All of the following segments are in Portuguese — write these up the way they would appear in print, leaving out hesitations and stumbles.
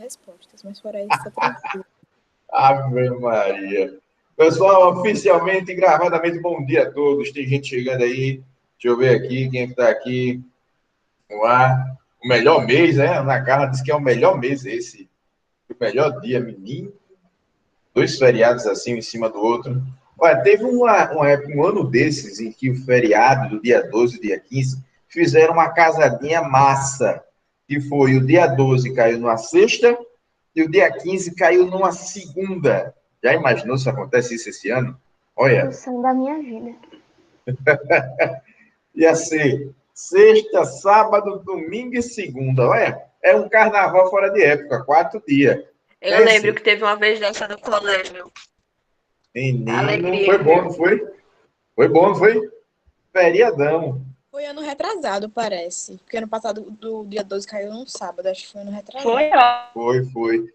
respostas, mas fora isso, tá tranquilo. Ave Maria. Pessoal, oficialmente, gravadamente, bom dia a todos. Tem gente chegando aí. Deixa eu ver aqui quem é que está aqui no ar. O melhor mês, né? A Ana Carla disse que é o melhor mês esse. O melhor dia, menino. 2 feriados assim, um em cima do outro. Olha, teve um ano desses em que o feriado do dia 12 e dia 15 fizeram uma casadinha massa. Que foi o dia 12 caiu numa sexta e o dia 15 caiu numa segunda. Já imaginou se acontece isso esse ano? Olha. O sonho da minha vida. Ia ser sexta, sábado, domingo e segunda. Olha, é um carnaval fora de época, 4 dias. Eu lembro que teve uma vez dessa no colégio. Menino, Alegria, foi bom, viu? não foi? Foi bom, não foi? Feriadão. Foi ano retrasado, parece. Porque ano passado, do dia 12, caiu num sábado. Acho que foi ano retrasado. Foi, ó. Foi.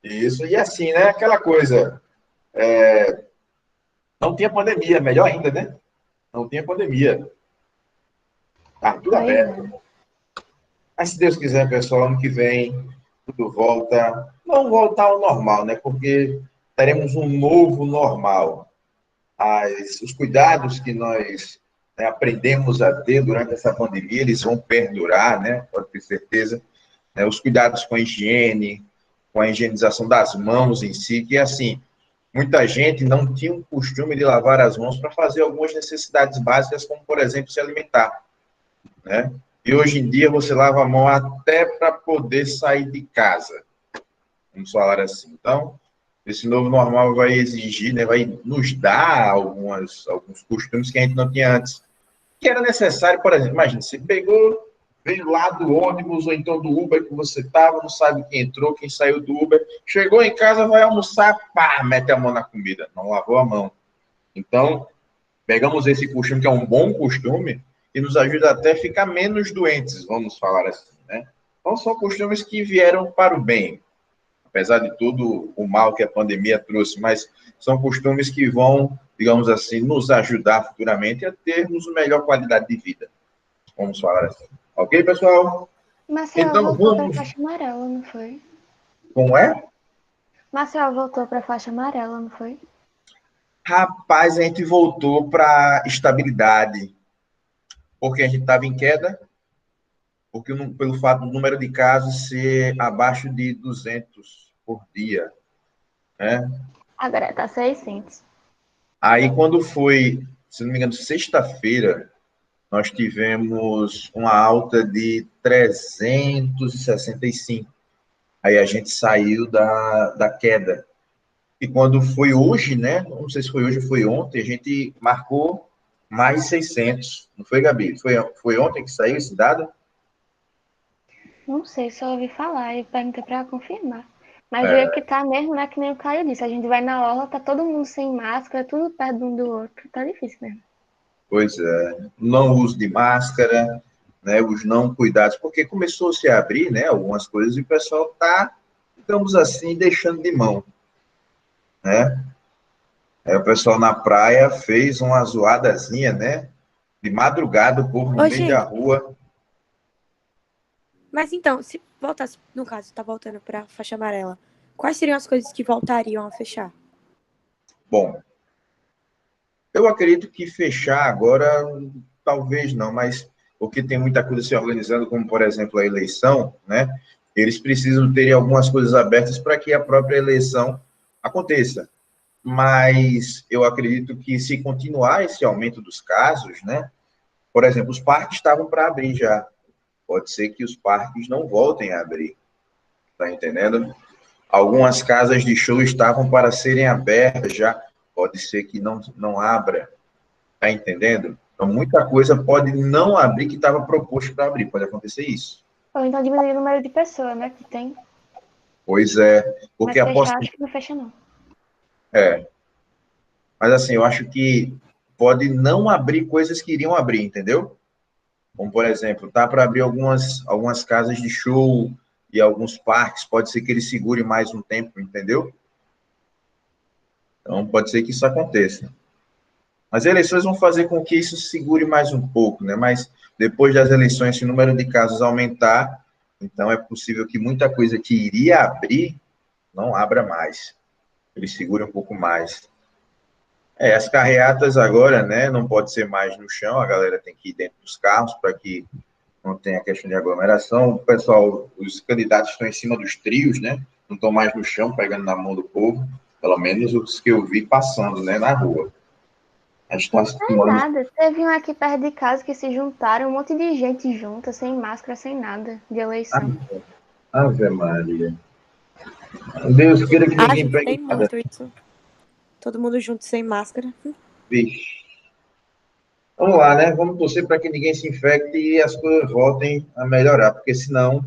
Isso, e assim, né? Aquela coisa. Não tinha pandemia, melhor ainda, né? Não tinha pandemia. Tá tudo aberto. Mas se Deus quiser, pessoal, ano que vem, tudo volta. Não voltar ao normal, né? Porque teremos um novo normal. Os cuidados que nós aprendemos a ter durante essa pandemia, eles vão perdurar, né? Pode ter certeza. Os cuidados com a higiene, com a higienização das mãos em si, que assim, muita gente não tinha o costume de lavar as mãos para fazer algumas necessidades básicas, como, por exemplo, se alimentar, né? E hoje em dia você lava a mão até para poder sair de casa, vamos falar assim. Então, esse novo normal vai exigir, né, vai nos dar alguns costumes que a gente não tinha antes. Que era necessário, por exemplo, imagina, você veio lá do ônibus ou então do Uber que você estava, não sabe quem entrou, quem saiu do Uber, chegou em casa, vai almoçar, pá, mete a mão na comida, não lavou a mão. Então, pegamos esse costume, que é um bom costume, e nos ajuda até a ficar menos doentes, vamos falar assim, né? Então, são costumes que vieram para o bem, apesar de todo o mal que a pandemia trouxe, mas são costumes que vão, digamos assim, nos ajudar futuramente a termos uma melhor qualidade de vida, vamos falar assim. Ok, pessoal? Marcelo Então, voltou vamos... para a faixa amarela, não foi? Como é? Marcelo voltou para a faixa amarela, não foi? Rapaz, a gente voltou para estabilidade, porque a gente estava em queda, porque pelo fato do número de casos ser abaixo de 200 por dia, né? Agora está 600. Aí, quando foi, se não me engano, sexta-feira, nós tivemos uma alta de 365. Aí a gente saiu da queda. E quando foi hoje, né? Não sei se foi hoje ou foi ontem, a gente marcou mais 600. Não foi, Gabi? Foi ontem que saiu esse dado? Não sei, só ouvi falar e perguntei para confirmar. Mas o jeito que tá mesmo, né? Que nem o Caio disse. A gente vai na orla, tá todo mundo sem máscara, tudo perto um do outro. Tá difícil mesmo. Pois é. Não uso de máscara, né? Os não cuidados. Porque começou a se abrir, né? Algumas coisas e o pessoal tá, digamos assim, deixando de mão, né? Aí o pessoal na praia fez uma zoadazinha, né? De madrugada, o povo no meio da rua. Mas então, se voltasse, no caso, tá voltando para a faixa amarela, quais seriam as coisas que voltariam a fechar? Bom, eu acredito que fechar agora, talvez não, mas porque tem muita coisa se organizando, como, por exemplo, a eleição, né? Eles precisam ter algumas coisas abertas para que a própria eleição aconteça. Mas eu acredito que se continuar esse aumento dos casos, né? Por exemplo, os parques estavam para abrir já. Pode ser que os parques não voltem a abrir, tá entendendo? Algumas casas de show estavam para serem abertas já, pode ser que não abra, tá entendendo? Então, muita coisa pode não abrir que estava proposto para abrir, pode acontecer isso. Ou então diminuir o número de pessoas, né? Que tem. Pois é, porque mas fechar, acho que não fecha, não. Mas assim, eu acho que pode não abrir coisas que iriam abrir, entendeu? Como, por exemplo, tá para abrir algumas casas de show e alguns parques, pode ser que ele segure mais um tempo, entendeu? Então, pode ser que isso aconteça. As eleições vão fazer com que isso segure mais um pouco, né? Mas depois das eleições, se o número de casos aumentar, Então, é possível que muita coisa que iria abrir não abra mais. Eles seguram um pouco mais. As carreatas agora, né, não pode ser mais no chão, a galera tem que ir dentro dos carros para que não tenha questão de aglomeração. O pessoal, os candidatos estão em cima dos trios, né, não estão mais no chão, pegando na mão do povo, pelo menos os que eu vi passando, né, na rua. Não é nada, teve um aqui perto de casa que se juntaram, um monte de gente junta, sem máscara, sem nada, de eleição. Ave Maria. Deus queira que ninguém gente, pegue tem nada. muito isso. Todo mundo junto, sem máscara. Vixe. Vamos lá, né? Vamos torcer para que ninguém se infecte e as coisas voltem a melhorar, porque senão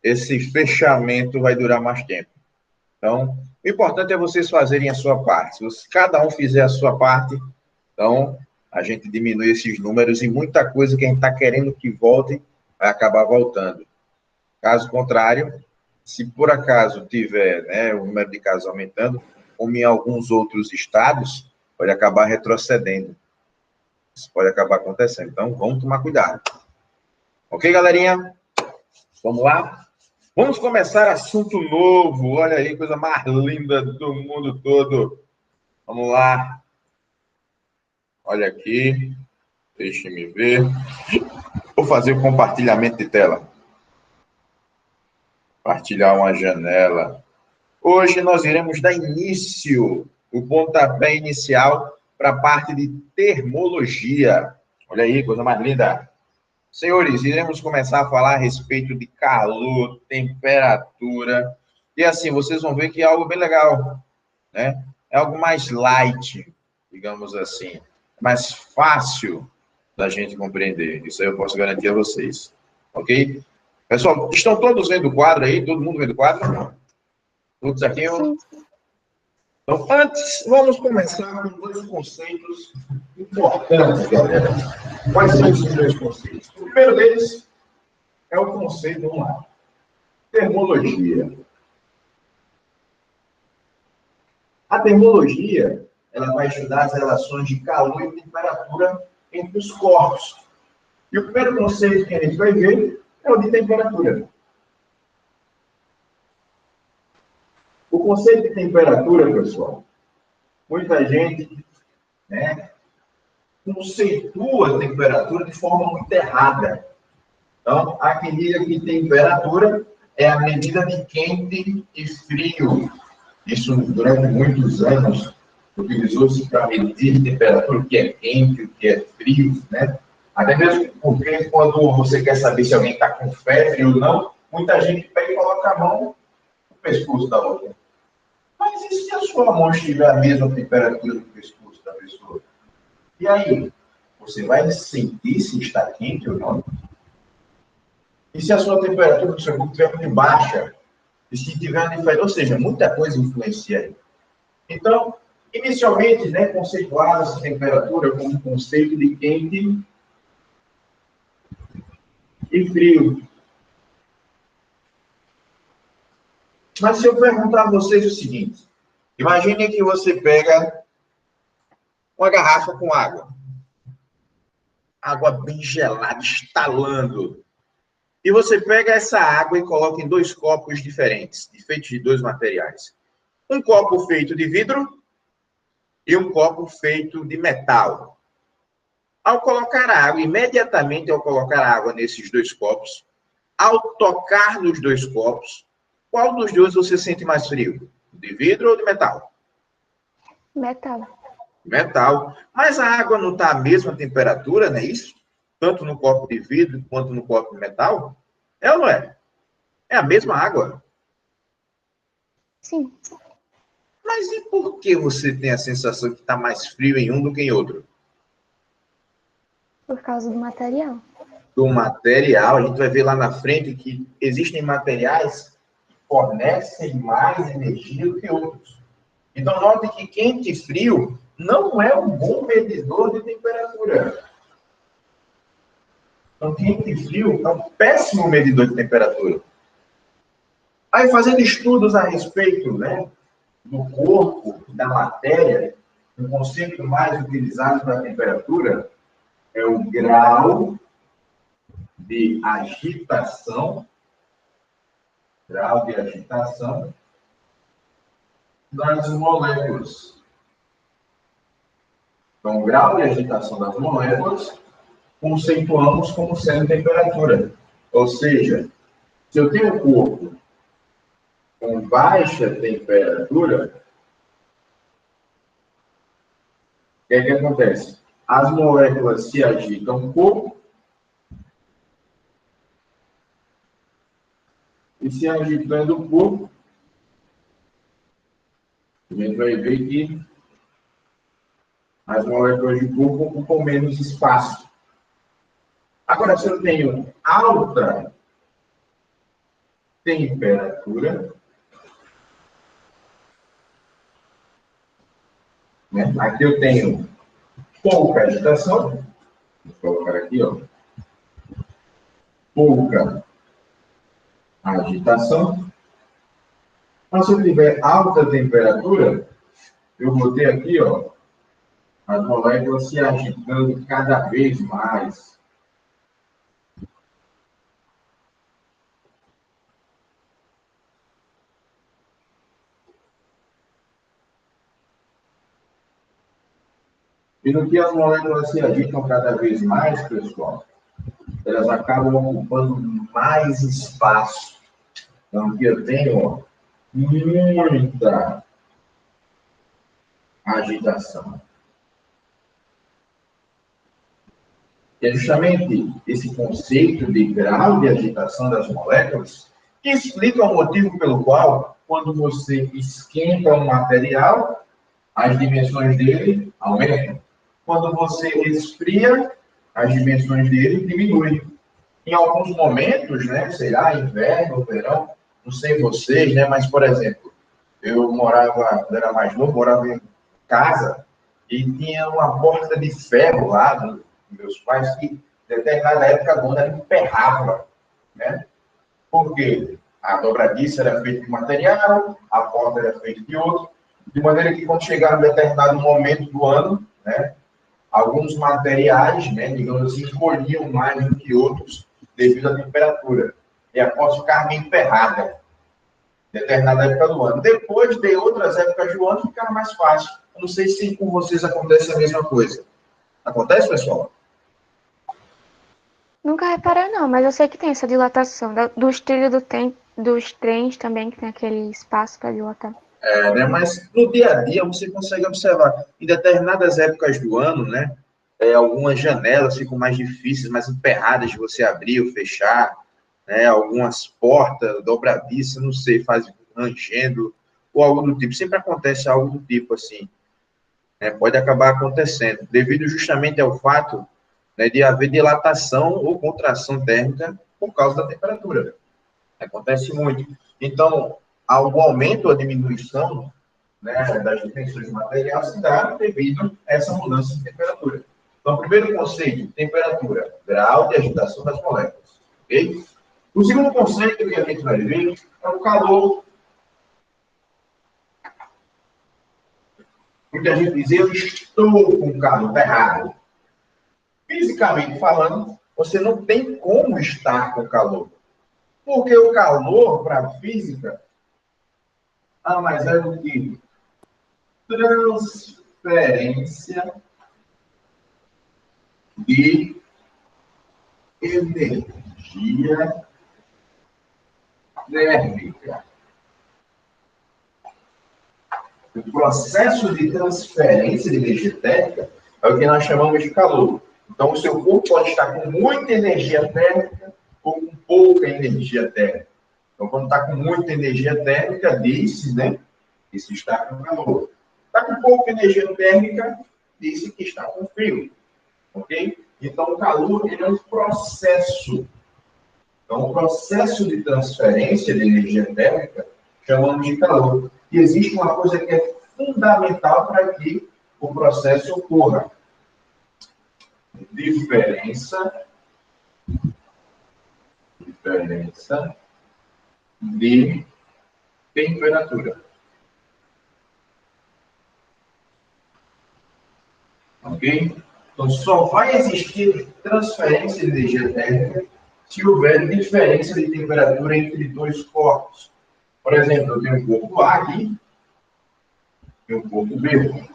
esse fechamento vai durar mais tempo. Então, o importante é vocês fazerem a sua parte. Se cada um fizer a sua parte, então a gente diminui esses números e muita coisa que a gente está querendo que volte vai acabar voltando. Caso contrário, se por acaso tiver, né, o número de casos aumentando, como em alguns outros estados, pode acabar retrocedendo. Isso pode acabar acontecendo. Então, vamos tomar cuidado. Ok, galerinha? Vamos lá? Vamos começar assunto novo. Olha aí, coisa mais linda do mundo todo. Vamos lá. Olha aqui. Deixe-me ver. Vou fazer o compartilhamento de tela. Compartilhar uma janela. Hoje nós iremos dar início, o pontapé inicial para a parte de termologia. Olha aí, coisa mais linda. Senhores, iremos começar a falar a respeito de calor, temperatura. E assim, vocês vão ver que é algo bem legal, né? É algo mais light, digamos assim. Mais fácil da gente compreender. Isso aí eu posso garantir a vocês. Ok? Pessoal, estão todos vendo o quadro aí? Todo mundo vendo o quadro? Todos aqui? Então, antes, vamos começar com dois conceitos importantes, galera. Quais são esses dois conceitos? O primeiro deles é o conceito, vamos lá, termologia. A termologia, ela vai estudar as relações de calor e temperatura entre os corpos. E o primeiro conceito que a gente vai ver é o de temperatura. O conceito de temperatura, pessoal, muita gente, né, conceitua a temperatura de forma muito errada. Então, há quem diga que temperatura é a medida de quente e frio. Isso, durante muitos anos, utilizou-se para medir temperatura, o que é quente, o que é frio, né? Até mesmo porque, quando você quer saber se alguém está com febre ou não, muita gente pega e coloca a mão no pescoço da outra. Mas e se a sua mão estiver a mesma temperatura do pescoço da pessoa? E aí? Você vai sentir se está quente ou não? E se a sua temperatura do seu corpo estiver muito baixa? E se tiver diferença? Ou seja, muita coisa influencia aí. Então, inicialmente, né, conceituada-se a temperatura como um conceito de quente e frio. Mas se eu perguntar a vocês o seguinte, imagine que você pega uma garrafa com água. Água bem gelada, estalando. E você pega essa água e coloca em dois copos diferentes, feitos de dois materiais. Um copo feito de vidro e um copo feito de metal. Ao colocar a água, imediatamente ao colocar a água nesses dois copos, ao tocar nos dois copos, qual dos dois você sente mais frio? De vidro ou de metal? Metal. Metal. Mas a água não está à mesma temperatura, não é isso? Tanto no copo de vidro quanto no copo de metal? É ou não é? É a mesma água. Sim. Mas e por que você tem a sensação que está mais frio em um do que em outro? Por causa do material. Do material, a gente vai ver lá na frente que existem materiais que fornecem mais energia do que outros. Então, note que quente e frio não é um bom medidor de temperatura. Então, quente e frio é um péssimo medidor de temperatura. Aí, fazendo estudos a respeito, né, do corpo, da matéria, o conceito mais utilizado para a temperatura é o grau de agitação Grau de agitação das moléculas. Então, o grau de agitação das moléculas conceituamos como sendo temperatura. Ou seja, se eu tenho um corpo com baixa temperatura, o que é que acontece? As moléculas se agitam um pouco e se agitando um pouco, a gente vai ver que as moléculas de corpo ocupam menos espaço. Agora, se eu tenho alta temperatura, né? Aqui eu tenho pouca agitação, vou colocar aqui, ó, pouca agitação. Mas se eu tiver alta temperatura, eu vou ter aqui, ó, as moléculas se agitando cada vez mais. E no que as moléculas se agitam cada vez mais, pessoal, elas acabam ocupando mais espaço. Então, aqui eu tenho, ó, muita agitação. E é justamente esse conceito de grau de agitação das moléculas que explica o motivo pelo qual, quando você esquenta um material, as dimensões dele aumentam. Quando você esfria, as dimensões dele diminuem. Em alguns momentos, né, sei lá, inverno, verão, não sei vocês, né, mas, por exemplo, eu morava, quando era mais novo, morava em casa e tinha uma porta de ferro lá dos meus pais que, em determinada época, a dona emperrava, né? Porque a dobradiça era feita de material, a porta era feita de outro, de maneira que, quando chegava um determinado momento do ano, né, alguns materiais, né, digamos assim, encolhiam mais do que outros devido à temperatura. E a porta ficava meio emperrada em determinada época do ano. Depois de outras épocas do ano, ficava mais fácil. Eu não sei se com vocês acontece a mesma coisa. Acontece, pessoal? Nunca reparei, não, mas eu sei que tem essa dilatação. Dos trilhos dos trens também, que tem aquele espaço para dilatar. Né? Mas no dia a dia você consegue observar. Em determinadas épocas do ano, né? Algumas janelas ficam mais difíceis, mais emperradas de você abrir ou fechar. Né? Algumas portas dobradiças, não sei, fazem rangendo ou algo do tipo. Sempre acontece algo do tipo assim. Né? Pode acabar acontecendo, devido justamente ao fato, né, de haver dilatação ou contração térmica por causa da temperatura. Acontece muito. Então, algum aumento ou diminuição, né, das dimensões do material se dá devido a essa mudança de temperatura. Então, primeiro conceito, temperatura, grau de agitação das moléculas. Ok? O segundo conceito que a gente vai ver é o calor. Muita gente diz, eu estou com calor, está errado. Fisicamente falando, você não tem como estar com calor. Porque o calor, para a física, mas é o que? Transferência de energia térmica. O processo de transferência de energia térmica é o que nós chamamos de calor. Então, o seu corpo pode estar com muita energia térmica ou com pouca energia térmica. Então, quando está com muita energia térmica, diz-se, né, que se está com calor. Está com pouca energia térmica, diz-se que está com frio. Ok? Então, o calor ele é um processo. Então, o processo de transferência de energia térmica chamamos de calor. E existe uma coisa que é fundamental para que o processo ocorra. Diferença de temperatura. Ok? Então, só vai existir transferência de energia térmica se houver diferença de temperatura entre dois corpos. Por exemplo, eu tenho um corpo A aqui e um corpo B.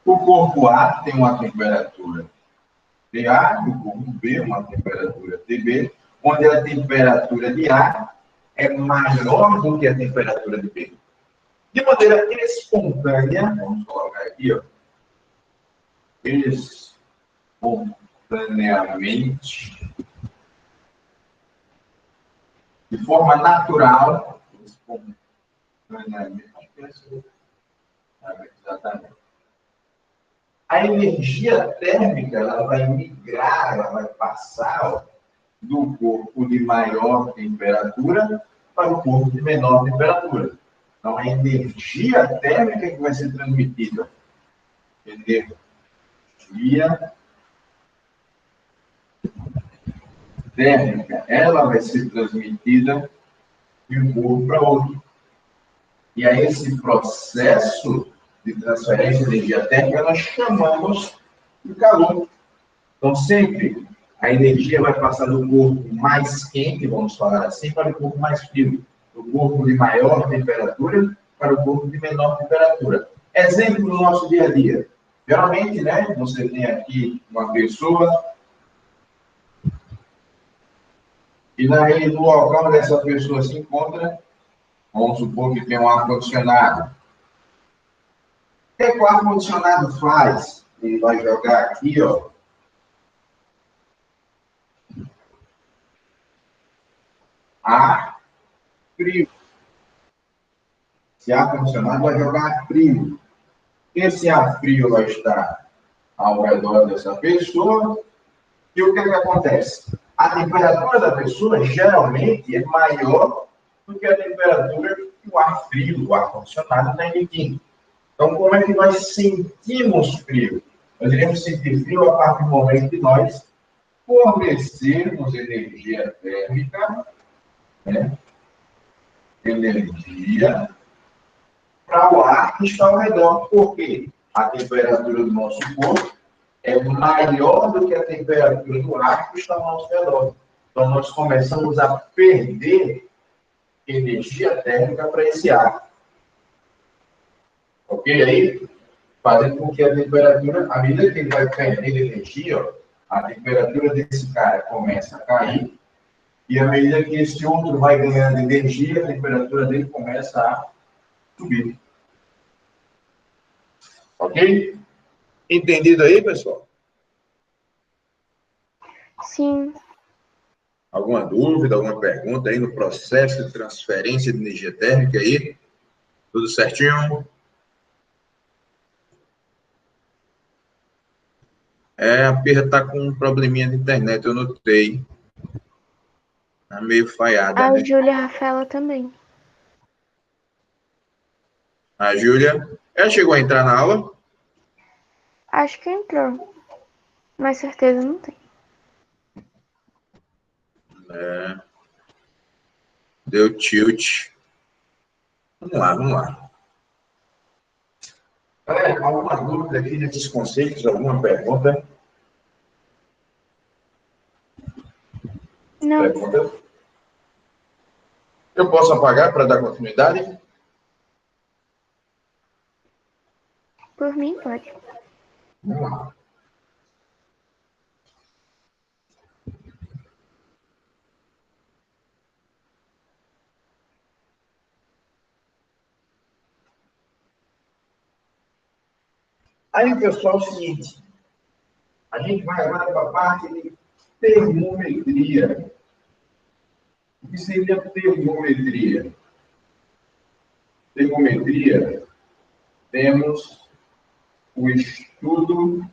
O corpo A tem uma temperatura TA e o corpo B uma temperatura TB, onde a temperatura de A é maior do que a temperatura de B. De maneira espontânea, vamos colocar aqui, ó, espontaneamente, de forma natural, espontaneamente, exatamente. A energia térmica ela vai migrar, ela vai passar ó, do corpo de maior temperatura para o corpo de menor temperatura. Então, a energia térmica que vai ser transmitida. Energia térmica, ela vai ser transmitida de um corpo para outro. E a esse processo de transferência de energia térmica nós chamamos de calor. Então, sempre a energia vai passar do corpo mais quente, vamos falar assim, para o corpo mais frio. Do corpo de maior temperatura para o corpo de menor temperatura. Exemplo do nosso dia a dia. Geralmente, né, você tem aqui uma pessoa e no local onde essa pessoa se encontra, vamos supor que tem um ar-condicionado. O que o ar-condicionado faz? Ele vai jogar aqui, ó. Ar frio. Esse ar-condicionado vai jogar frio. Esse ar frio vai estar ao redor dessa pessoa. E o que acontece? A temperatura da pessoa geralmente é maior do que a temperatura que o ar frio, o ar-condicionado, está emitindo. Então, como é que nós sentimos frio? Nós iremos sentir frio a partir do momento que nós fornecermos energia térmica, né? Energia para o ar que está ao redor. Por quê? A temperatura do nosso corpo é maior do que a temperatura do ar que está ao nosso redor. Então, nós começamos a perder energia térmica para esse ar. Ok? Aí, fazendo com que a temperatura, à medida que ele vai perdendo energia, ó, a temperatura desse cara começa a cair, e à medida que esse outro vai ganhando energia, a temperatura dele começa a subir. Ok? Entendido aí, pessoal? Sim. Alguma dúvida, alguma pergunta aí no processo de transferência de energia térmica aí? Tudo certinho? A Pirra está com um probleminha de internet, eu notei. Está meio falhada, A né? Júlia Rafaela também. A Júlia, ela chegou a entrar na aula? Acho que entrou. Mas certeza não tem. Deu tilt. Vamos lá, vamos lá. Galera, alguma dúvida aqui nesses conceitos? Alguma pergunta? Não. Pergunta? Eu posso apagar para dar continuidade? Por mim, pode. Vamos lá. Aí, pessoal, é o seguinte. A gente vai agora para a parte de termometria. O que seria termometria? Termometria, temos o estudo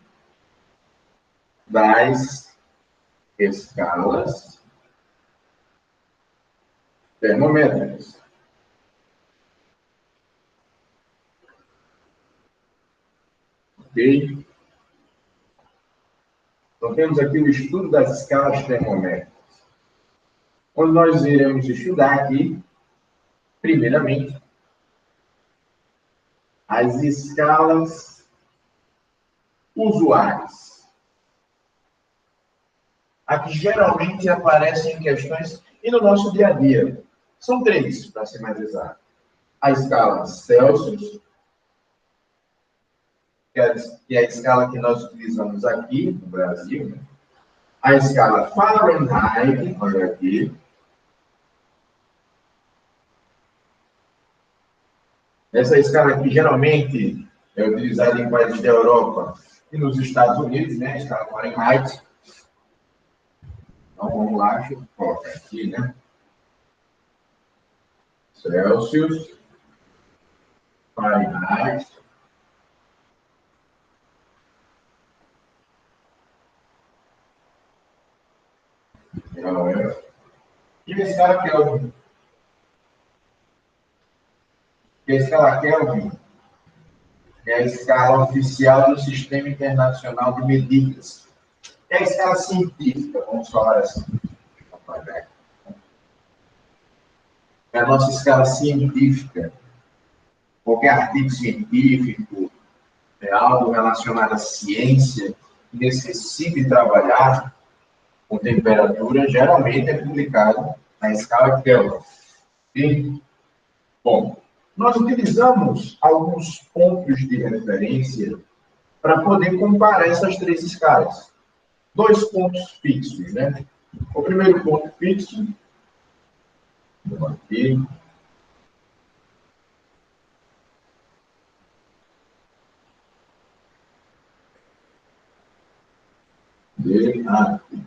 das escalas termométricas. Ok? Então, temos aqui o estudo das escalas termométricas. Onde nós iremos estudar aqui, primeiramente, as escalas usuais. a que geralmente aparecem em questões e no nosso dia a dia. São 3, para ser mais exato. A escala Celsius, que é a escala que nós utilizamos aqui no Brasil, né? A escala Fahrenheit, olha aqui. Essa escala aqui geralmente é utilizada em países da Europa e nos Estados Unidos, né? A escala Fahrenheit. Então, vamos lá, deixa eu colocar aqui, né? Celsius, Fahrenheit. E a escala Kelvin? A escala Kelvin é a escala oficial do Sistema Internacional de Medidas. É a escala científica, vamos falar assim. É a nossa escala científica. Qualquer artigo científico, algo relacionado à ciência, que necessite trabalhar com temperatura, geralmente é publicado na escala Kelvin. E, bom, nós utilizamos alguns pontos de referência para poder comparar essas 3 escalas. 2 pontos fixos, né? O primeiro ponto fixo, aqui. Aqui.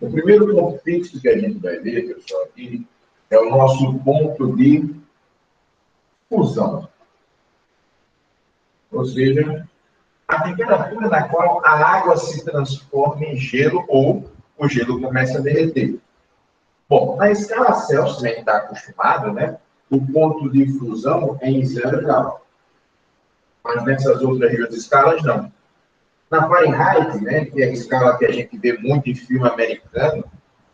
O primeiro ponto fixo que a gente vai ver, pessoal, aqui, é o nosso ponto de fusão. Ou seja, a temperatura na qual a água se transforma em gelo ou o gelo começa a derreter. Bom, na escala Celsius, a gente está acostumado, né? O ponto de fusão é em 0 grau. Mas nessas outras 2 escalas, não. Na Fahrenheit, né, que é a escala que a gente vê muito em filme americano,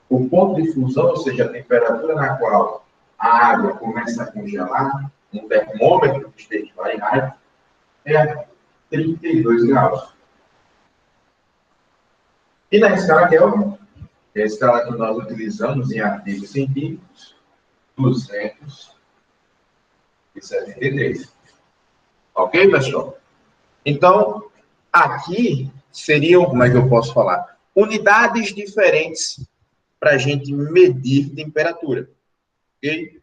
o ponto de fusão, ou seja, a temperatura na qual a água começa a congelar, um termômetro que esteja em Fahrenheit, é 32 graus. E na escala Kelvin, que é a escala que nós utilizamos em artigos científicos, 273. Ok, pessoal? Então, aqui seriam, como é que eu posso falar? Unidades diferentes para a gente medir temperatura. Ok?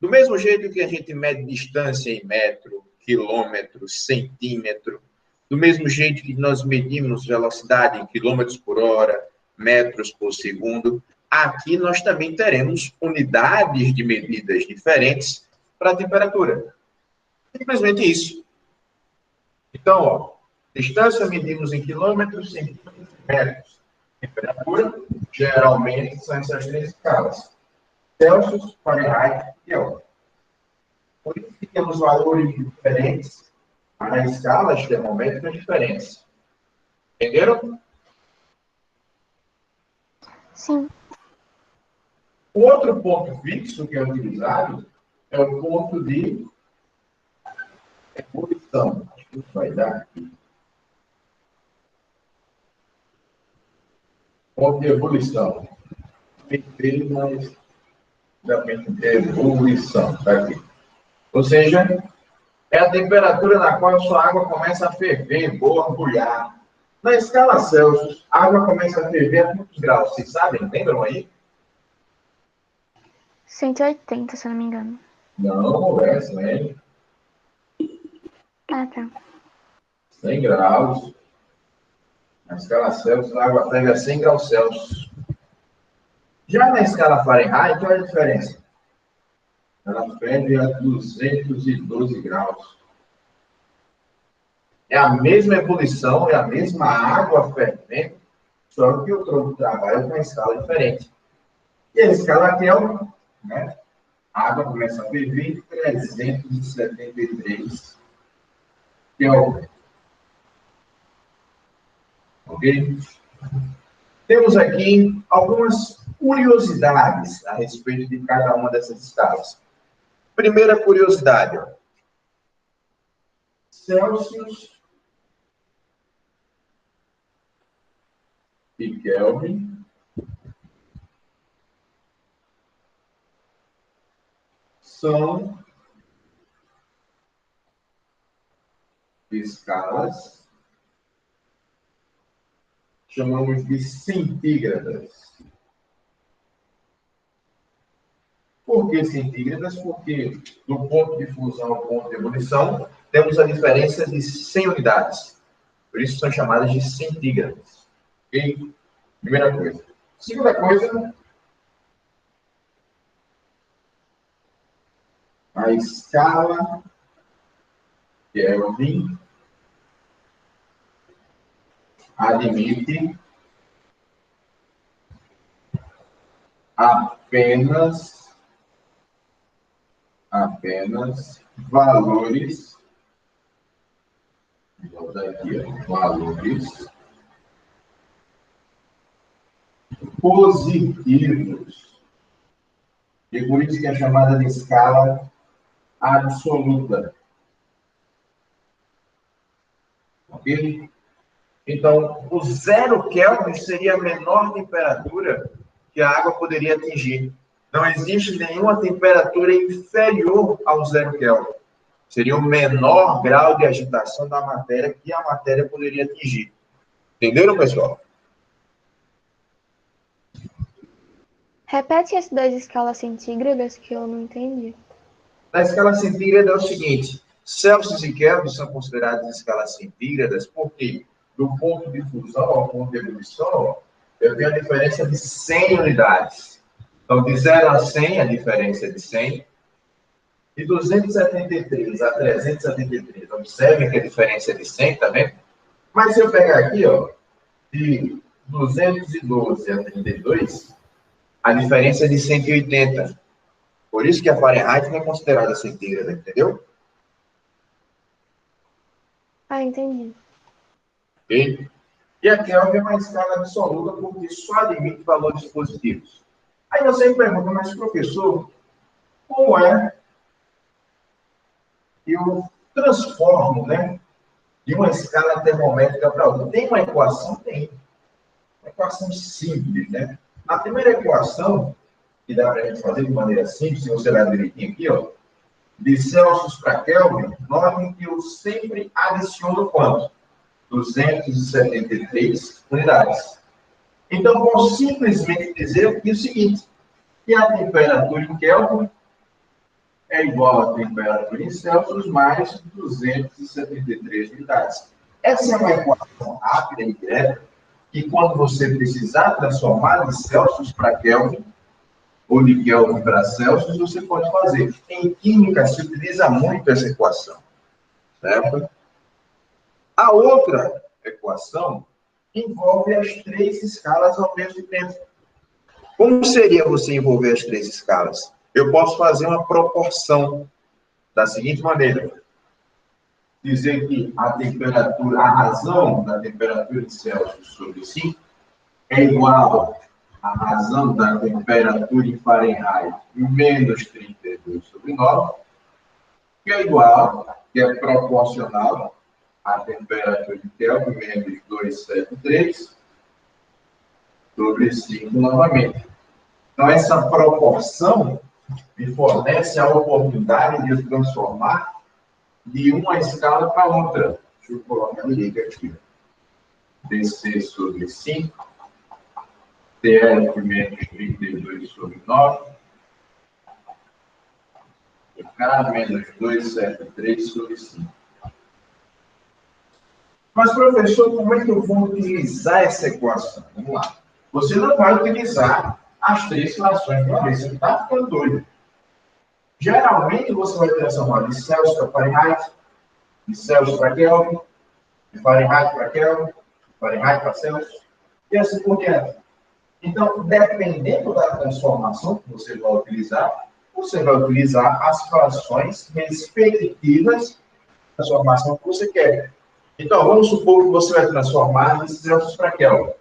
Do mesmo jeito que a gente mede distância em metro, quilômetro, centímetro, do mesmo jeito que nós medimos velocidade em quilômetros por hora, metros por segundo, aqui nós também teremos unidades de medidas diferentes para a temperatura. Simplesmente isso. Então, ó, distância medimos em quilômetros, centímetros, metros. Temperatura, geralmente, são essas 3 escalas. Celsius, Fahrenheit e Kelvin. Por isso que temos valores diferentes, mas escalas termômetras diferentes. Entenderam? Sim. O outro ponto fixo que é utilizado é o ponto de ebulição. Acho que vai dar aqui. Ponto de ebulição. Perfeito, mas também de ebulição. Está aqui. Ou seja, é a temperatura na qual a sua água começa a ferver, borbulhar. Na escala Celsius, a água começa a ferver a quantos graus? Vocês sabem? Lembram aí? 180, se eu não me engano. Não, é 100. Ah, tá. 100 graus. Na escala Celsius, a água ferve a 100 graus Celsius. Já na escala Fahrenheit, olha a diferença. Ela ferve a 212 graus. É a mesma ebulição, é a mesma água fervendo, só que o tronco trabalha com uma escala diferente. E a escala Kelvin, né? A água começa a ferver em 373 Kelvin. Ok? Temos aqui algumas curiosidades a respeito de cada uma dessas escalas. Primeira curiosidade, ó. Celsius e Kelvin são escalas, chamamos de centígradas. Por que centígradas? Porque do ponto de fusão ao ponto de ebulição, temos a diferença de 100 unidades. Por isso são chamadas de centígradas. Ok? Primeira coisa. Segunda coisa, a escala Kelvin admite apenas valores, vou dar aqui, valores positivos. E por isso que é chamada de escala absoluta. Ok? Então, o 0 Kelvin seria a menor temperatura que a água poderia atingir. Não existe nenhuma temperatura inferior ao 0 Kelvin. Seria o menor grau de agitação da matéria que a matéria poderia atingir. Entenderam, pessoal? Repete as 2 escalas centígradas que eu não entendi. Na escala centígrada é o seguinte: Celsius e Kelvin são consideradas escalas centígradas porque, do ponto de fusão ao ponto de ebulição, eu tenho a diferença de 100 unidades. Então, de 0 a 100, a diferença é de 100. De 273 a 373, observem que a diferença é de 100, tá vendo? Mas se eu pegar aqui, ó, de 212 a 32, a diferença é de 180. Por isso que a Fahrenheit não é considerada centígrada, entendeu? Ah, entendi. Ok? E a Kelvin é uma escala absoluta porque só admite valores positivos. Aí você me pergunta, mas professor, como é que eu transformo, né, de uma escala termométrica para outra? Tem uma equação? Tem. Uma equação simples, né? A primeira equação, que dá para a gente fazer de maneira simples, se você olhar direitinho aqui, ó, de Celsius para Kelvin, notem que eu sempre adiciono quanto? 273 unidades. Então, vou simplesmente dizer o seguinte, que a temperatura em Kelvin é igual à temperatura em Celsius mais 273 unidades. Essa é uma equação rápida e direta, que quando você precisar transformar de Celsius para Kelvin, ou de Kelvin para Celsius, você pode fazer. Em química, se utiliza muito essa equação. Certo? A outra equação envolve as 3 escalas ao mesmo tempo. Como seria você envolver as 3 escalas? Eu posso fazer uma proporção da seguinte maneira. Dizer que a temperatura, a razão da temperatura em Celsius sobre 5 é igual à razão da temperatura em Fahrenheit menos 32 sobre 9, que é igual, que é proporcional à temperatura em Kelvin menos 273 sobre 5 novamente. Então, essa proporção me fornece a oportunidade de eu transformar de uma escala para outra. Deixa eu colocar direito aqui. DC sobre 5, TF menos 32 sobre 9, e K menos 273 sobre 5. Mas, professor, como é que eu vou utilizar essa equação? Vamos lá. Você não vai utilizar as 3 frações de uma vez. Você está ficando doido. Geralmente, você vai transformar de Celsius para Fahrenheit, de Celsius para Kelvin, de Fahrenheit para Kelvin, de Fahrenheit para Celsius, e assim por diante. Então, dependendo da transformação que você vai utilizar as frações respectivas da transformação que você quer. Então, vamos supor que você vai transformar de Celsius para Kelvin.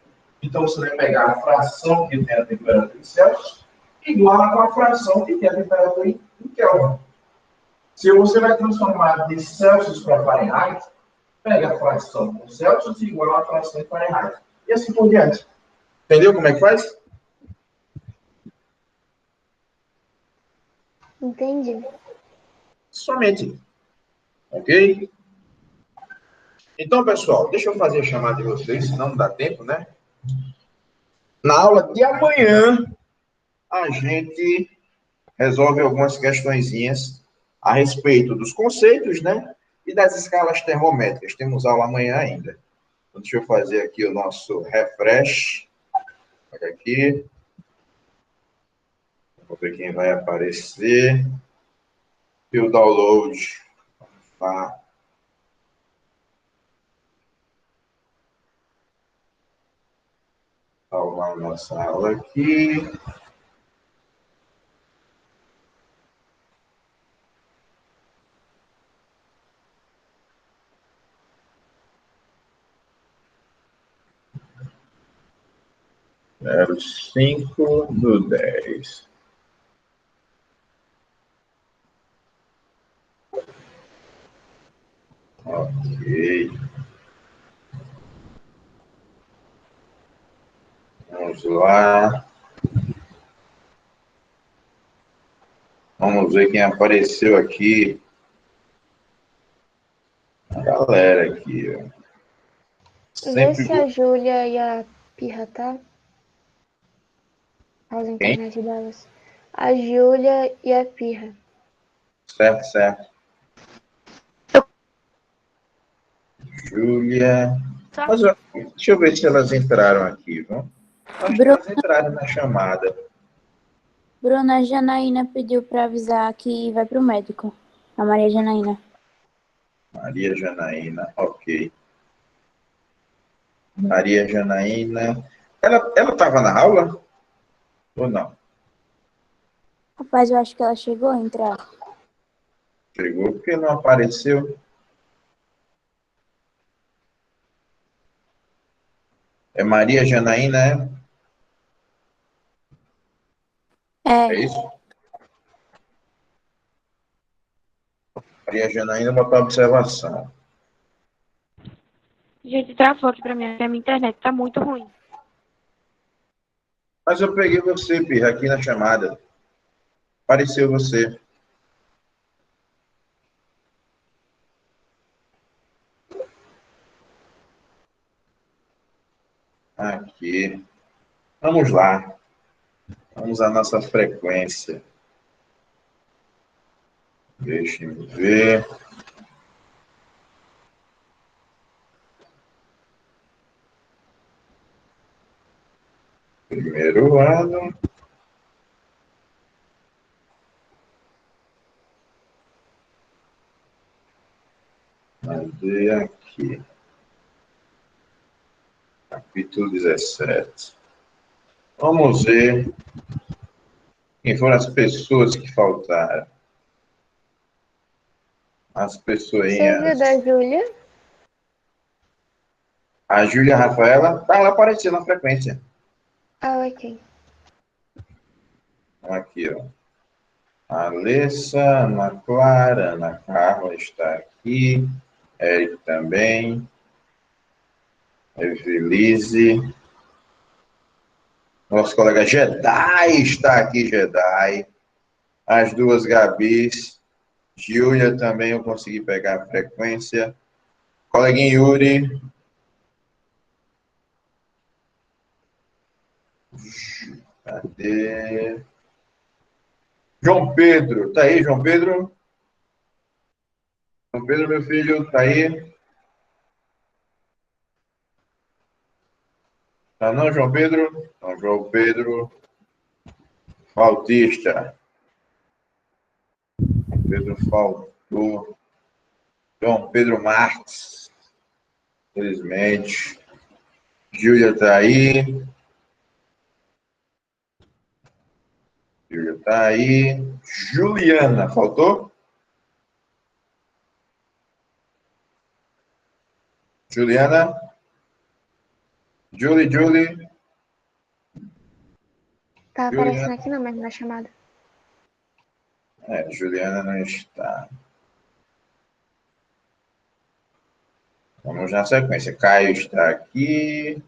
Então, você vai pegar a fração que tem a temperatura em Celsius igual com a fração que tem a temperatura em Kelvin. Se você vai transformar de Celsius para Fahrenheit, pega a fração com Celsius igual à fração em Fahrenheit. E assim por diante. Entendeu como é que faz? Entendi. Somente. Ok? Então, pessoal, deixa eu fazer a chamada de vocês, senão não dá tempo, né? Na aula de amanhã, a gente resolve algumas questõezinhas a respeito dos conceitos, né? E das escalas termométricas. Temos aula amanhã ainda. Então, deixa eu fazer aqui o nosso refresh. Olha aqui. Vamos ver quem vai aparecer. E o download. Tá. Salvar a nossa aula aqui. Zero 5/10. Ok. Vamos lá. Vamos ver quem apareceu aqui. A galera aqui, ó. Vê Sempre se a Júlia e a Pirra tá. A quem? internet delas. A Júlia e a Pirra. Certo, certo. Júlia. Mas, ó, deixa eu ver se elas entraram aqui, viu? Acho que elas entraram na chamada. Bruna, a Janaína pediu para avisar que vai pro médico. A Maria Janaína. Maria Janaína, ok. Maria Janaína. Ela estava na aula? Ou não? Rapaz, eu acho que ela chegou a entrar. Chegou porque não apareceu. É Maria Janaína, é? É, É isso? Maria Janaína botou observação. Gente, travou aqui pra mim. A minha internet tá muito ruim. Mas eu peguei você, Pirra, aqui na chamada. Apareceu você. Aqui. Vamos lá. Vamos à nossa frequência. Deixa eu ver. Primeiro ano. Cadê aqui? Capítulo 17. Vamos ver quem foram as pessoas que faltaram. As Você viu pessoinhas. da Júlia? A Júlia Rafaela, tá, ela apareceu na frequência. Ah, ok. Aqui, ó. A Alessa, Ana Clara, Ana Carla está aqui. Eric também. Evelise. Nosso colega Jedi está aqui, Jedi. As duas Gabis. Júlia também eu consegui pegar a frequência. Coleguinha Yuri. Cadê? João Pedro. Tá aí, João Pedro? João Pedro, meu filho, tá aí? Tá não, João Pedro? Não, João Pedro. Bautista. Pedro faltou. João Pedro Marques. Infelizmente. Júlia tá aí. Júlia tá aí. Juliana, faltou? Juliana? Julie. Tá Juliana. aparecendo aqui não, mas na chamada. Juliana não está. Vamos na sequência. Caio está aqui.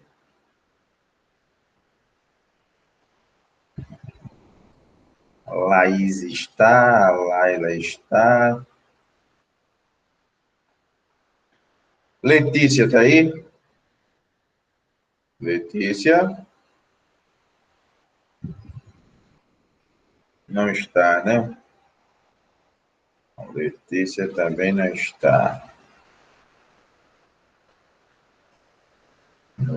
Laís está, a Laila está. Letícia está aí? Letícia? Não está, né? Letícia também não está.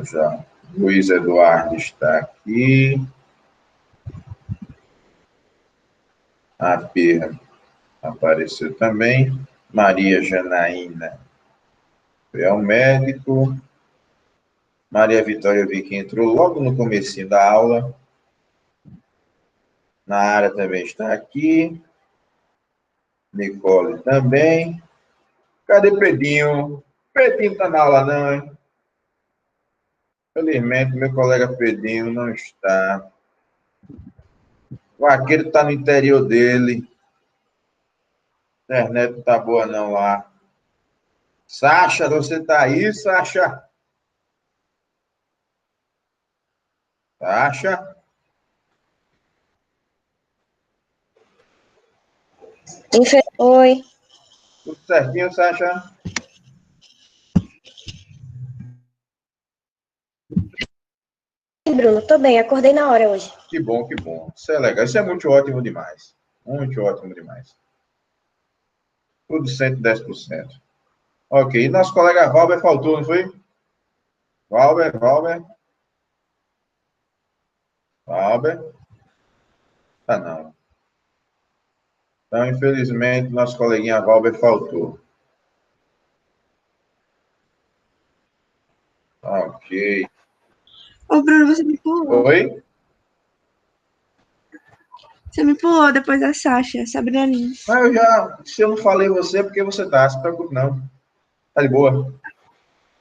Já. Luiz Eduardo está aqui. A Pirra apareceu também. Maria Janaína foi ao médico. Maria Vitória, eu vi que entrou logo no comecinho da aula. Nara também está aqui. Nicole também. Cadê Pedrinho? Pedrinho está na aula não, hein? Felizmente, meu colega Pedrinho não está. O arqueiro está no interior dele. A internet não está boa não lá. Sasha, você está aí, Sasha? Sasha? Oi. Tudo certinho, Sasha? Bruno, tô bem, acordei na hora hoje. Que bom, que bom. Isso é legal. Isso é muito ótimo demais. Muito ótimo demais. Tudo 110%. Ok. E nosso colega Valber faltou, não foi? Valber. Ah, não. Então, infelizmente, nosso coleguinha Valber faltou. Ok. Ô, Bruno, você me pulou. Oi? Você me pulou depois da Sasha, Sabrina Lins. Mas se eu não falei você, é porque você tá. Se preocupe, não. Tá de boa.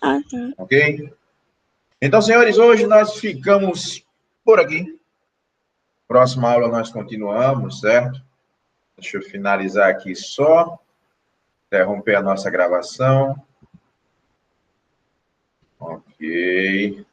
Ah, tá. Ok? Então, senhores, hoje nós ficamos por aqui. Próxima aula nós continuamos, certo? Deixa eu finalizar aqui só. Interromper a nossa gravação. Ok.